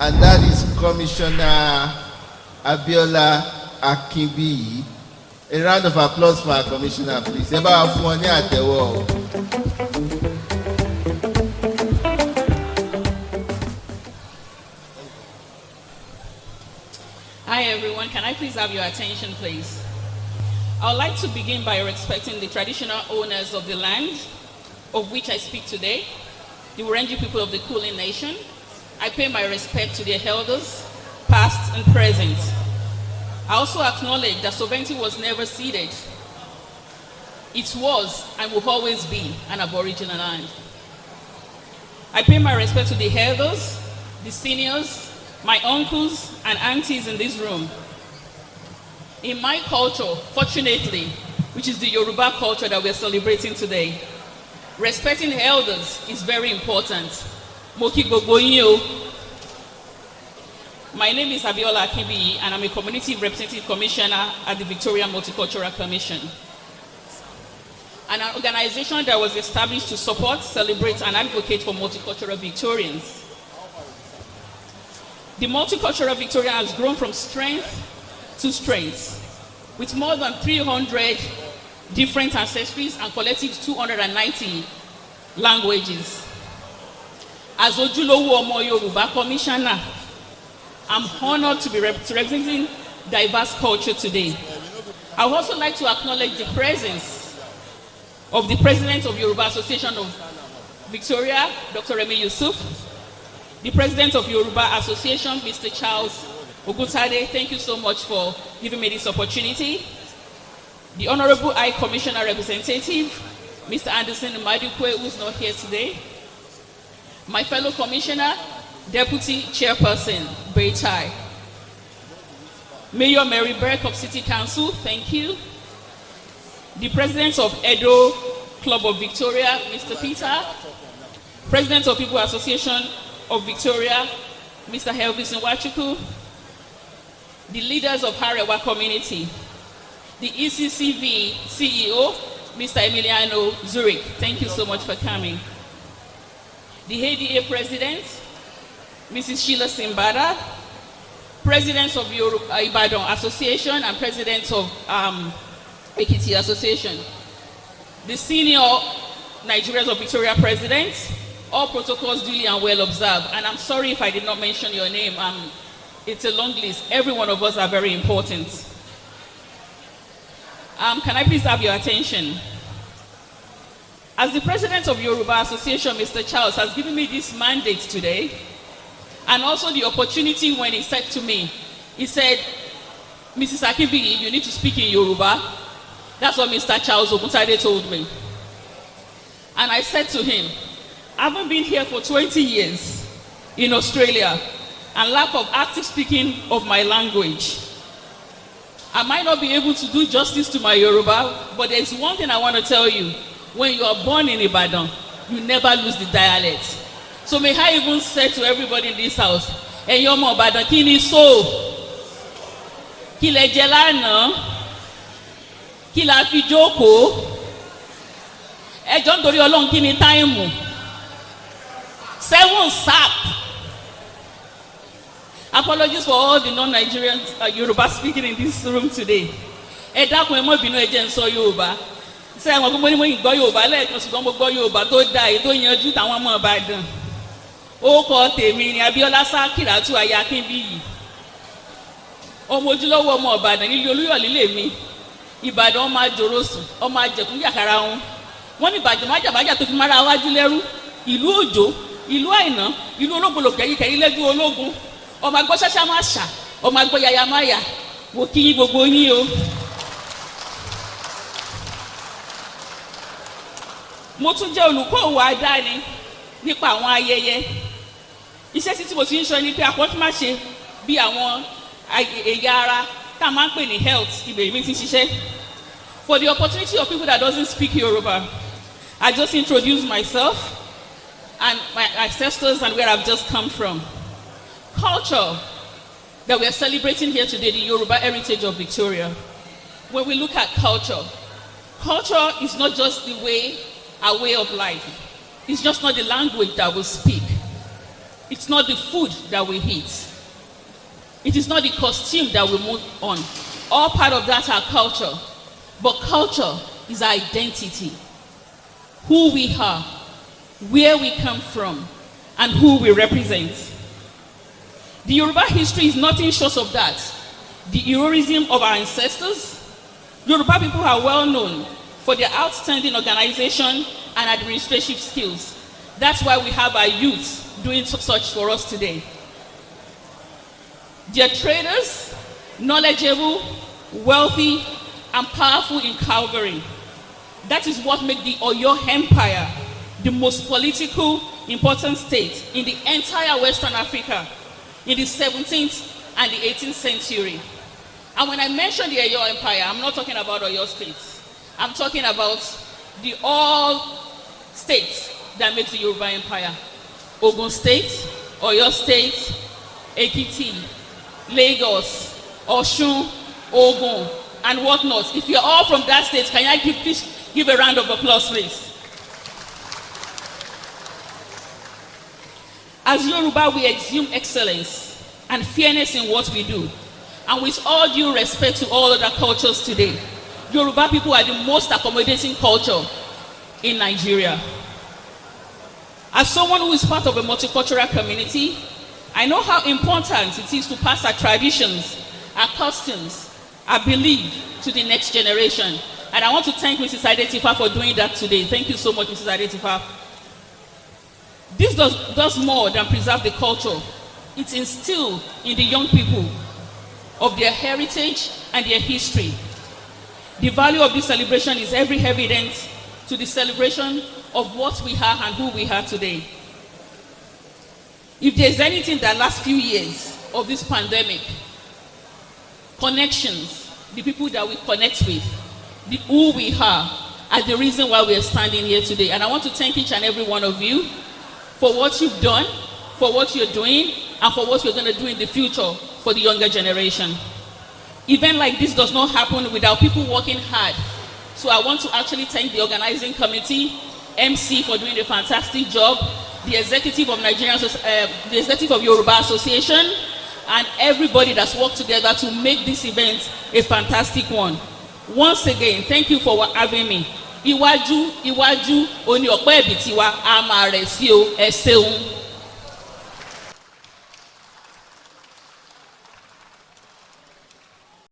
and that is Commissioner Abiola Akinbiyi. A round of applause for our commissioner, please. Ẹ bá wa fún wọn ní àtẹ́wọ́ o. Hi everyone, can I please have your attention please? I would like to begin by respecting the traditional owners of the land of which I speak today, the Urenji people of the Kulin Nation. I pay my respect to their elders, past and present. I also acknowledge that sovereignty was never ceded. It was and will always be an Aboriginal land. I pay my respect to the elders, the seniors, my uncles and aunties in this room. In my culture, fortunately, which is the Yoruba culture that we're celebrating today, respecting elders is very important. Moki gbogbo yin o. My name is Abiola Akinbiyi and I'm a Community Representative Commissioner at the Victoria Multicultural Commission, an organization that was established to support, celebrate and advocate for multicultural Victorians. The multicultural Victoria has grown from strength to strength, with more than 300 different ancestries and collective 290 languages. As Ojulowo Omo Yoruba Commissioner, I'm honored to be representing diverse culture today. I would also like to acknowledge the presence of the President of Yoruba Association of Victoria, Dr. Remi Yusuf, the President of Yoruba Association, Mr. Charles Oguntade. Thank you so much for giving me this opportunity. The Honorable High Commissioner Representative, Mr. Anderson Madukwe, who is not here today. My fellow Commissioner, Deputy Chairperson, Beitai. Mayor Mary Burke of City Council, thank you. The President of Edo Club of Victoria, Mr. Peter. President of People Association of Victoria, Mr. Elvis Nwachuku. The leaders of Harewa community. The ECCV CEO, Mr. Emiliano Zurich. Thank you so much for coming. The ADA President, Mrs. Sheila Simbada, President of Yoruba Ibadan Association and President of Ekiti Association. The senior Nigerians of Victoria Presidents, all protocols duly and well observed. And I'm sorry if I did not mention your name. It's a long list. Every one of us are very important. Can I please have your attention? As the President of Yoruba Association, Mr. Charles, has given me this mandate today, and also the opportunity when he said to me, he said, Mrs. Akinbiyi, you need to speak in Yoruba. That's what Mr. Charles Oguntade told me. And I said to him, I haven't been here for 20 years in Australia and lack of active speaking of my language. I might not be able to do justice to my Yoruba, but there's one thing I want to tell you. When you are born in Ibadan, you never lose the dialect. So may I even say to everybody in this house, "Hey, yo mo Ibadan, kini so? Ki le jẹ lánàá? Ki la fi jókòó? Ẹ jọ̀ọ́ nítorí Ọlọ́run kini táìmù? 7 sap." Apologies for all the non-Nigerians Yoruba speaking in this room today. Ẹ dákun ẹ má bínú ẹ jẹ́ n sọ Yorùbá. Ṣé àwọn ọmọ mo ní gbọ́ Yorùbá lẹ́ẹ̀kan ṣùgbọ́n mo gbọ́ Yorùbá tó dáa èyí tó yanjú táwọn ọmọ Ìbàdàn. Ó kọ tèmi ni Abiola Sakiratu aya Akinbiyi. Ọmọ ojúlówó ọmọ Ìbàdàn nílé Olúyọ̀lé lèmi. Ìbàdàn ọmọ àjòròsùn, ọmọ àjẹkùn yàkàrà wọn. Wọ́n ní Ìbàdàn májàmájà tó fi mára wájú lẹ́rú. Ìlú Òjó, ìlú Àìná, ìlú ológbòlò kẹ̀yìkẹ̀yì lẹ́gbẹ́ ológun. Ọmọ agbọ́ ṣáṣá máa ṣà, ọmọ agbọ́ yaya máa yà. Mo kí yín gbogbo yín o. Mo tún jẹ́ olùkọ́ òwò àdáni nípa àwọn ayẹyẹ. Iṣẹ́ tí mo ti ń sọ ni pé àpọ́n tí máa ṣe bí àwọn ẹ̀yà ara tá a máa ń pè ní health ibẹ̀ mi ti ń ṣiṣẹ́. For the opportunity of people that doesn't speak Yoruba, I just introduce myself and my ancestors and where I've just come from. Culture that we are celebrating here today, the Yoruba heritage of Victoria. When we look at culture, culture is not just our way of life. It's just not the language that we speak. It's not the food that we eat. It is not the costume that we move on. All part of that are culture. But culture is our identity. Who we are, where we come from, and who we represent. The Yoruba history is nothing short of that. The heroism of our ancestors. Yoruba people are well known for their outstanding organization and administrative skills. That's why we have our youth doing such for us today. They are traders, knowledgeable, wealthy, and powerful in cavalry. That is what makes the Oyo Empire the most political important state in the entire Western Africa in the 17th and the 18th century. And when I mention the Oyo Empire, I'm not talking about Oyo State. I'm talking about the all states that make the Yoruba Empire. Ogun State, Oyo State, Ekiti, Lagos, Osun, Ogun, and whatnot. If you're all from that state, can I please give a round of applause, please? As Yoruba, we exude excellence and fairness in what we do. And with all due respect to all other cultures today, Yoruba people are the most accommodating culture in Nigeria. As someone who is part of a multicultural community, I know how important it is to pass our traditions, our customs, our belief to the next generation. And I want to thank Mrs. Adetifa for doing that today. Thank you so much, Mrs. Adetifa. This does more than preserve the culture. It instills in the young people of their heritage and their history. The value of this celebration is every evidence to the celebration of what we are and who we are today. If there's anything that last few years of this pandemic, connections, the people that we connect with, who we are the reason why we are standing here today. And I want to thank each and every one of you for what you've done, for what you're doing, and for what we're going to do in the future for the younger generation. Event like this does not happen without people working hard. So I want to actually thank the organizing committee, MC for doing a fantastic job, the executive of the executive of Yoruba Association, and everybody that's worked together to make this event a fantastic one. Once again, thank you for having me. Iwaju, oni ọ̀pọ̀ ẹ̀bì tiwa, a máa rẹ̀ sí o, ẹ ṣeun.